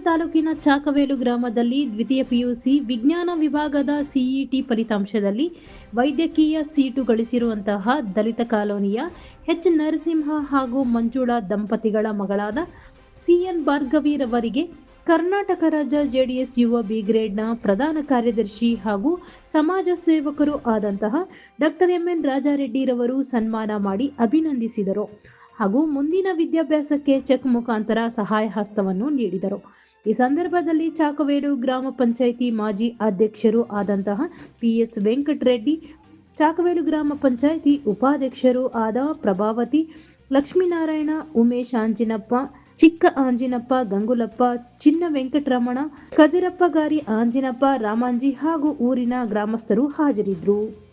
ತಾಲೂಕಿನ ಚಾಕವೇಲು ಗ್ರಾಮದಲ್ಲಿ ದ್ವಿತೀಯ ಪಿಯುಸಿ ವಿಜ್ಞಾನ ವಿಭಾಗದ ಸಿಇಟಿ ಫಲಿತಾಂಶದಲ್ಲಿ ವೈದ್ಯಕೀಯ ಸೀಟು ಗಳಿಸಿರುವಂತಹ ದಲಿತ ಕಾಲೋನಿಯ ಎಚ್ ನರಸಿಂಹ ಹಾಗೂ ಮಂಜುಳಾ ದಂಪತಿಗಳ ಮಗಳಾದ ಸಿಎನ್ ಭಾರ್ಗವಿರವರಿಗೆ ಕರ್ನಾಟಕ ರಾಜ್ಯ ಜೆಡಿಎಸ್ ಯುವ ಬಿ ಗ್ರೇಡ್ನ ಪ್ರಧಾನ ಕಾರ್ಯದರ್ಶಿ ಹಾಗೂ ಸಮಾಜ ಸೇವಕರು ಆದಂತಹ ಡಾಕ್ಟರ್ ಎಂಎನ್ ರಾಜಾರೆಡ್ಡಿರವರು ಸನ್ಮಾನ ಮಾಡಿ ಅಭಿನಂದಿಸಿದರು ಹಾಗೂ ಮುಂದಿನ ವಿದ್ಯಾಭ್ಯಾಸಕ್ಕೆ ಚೆಕ್ ಮುಖಾಂತರ ಸಹಾಯ ಹಸ್ತವನ್ನು ನೀಡಿದರು. ಈ ಸಂದರ್ಭದಲ್ಲಿ ಚಾಕವೇಲು ಗ್ರಾಮ ಪಂಚಾಯಿತಿ ಮಾಜಿ ಅಧ್ಯಕ್ಷರು ಆದಂತಹ ಪಿಎಸ್ ವೆಂಕಟರೆಡ್ಡಿ, ಚಾಕವೇಲು ಗ್ರಾಮ ಪಂಚಾಯಿತಿ ಉಪಾಧ್ಯಕ್ಷರು ಆದ ಪ್ರಭಾವತಿ, ಲಕ್ಷ್ಮೀನಾರಾಯಣ, ಉಮೇಶ್ ಆಂಜಿನಪ್ಪ, ಚಿಕ್ಕ ಆಂಜಿನಪ್ಪ, ಗಂಗುಲಪ್ಪ, ಚಿನ್ನ ವೆಂಕಟರಮಣ, ಕದಿರಪ್ಪ ಗಾರಿ ಆಂಜಿನಪ್ಪ, ರಾಮಾಂಜಿ ಹಾಗೂ ಊರಿನ ಗ್ರಾಮಸ್ಥರು ಹಾಜರಿದ್ದರು.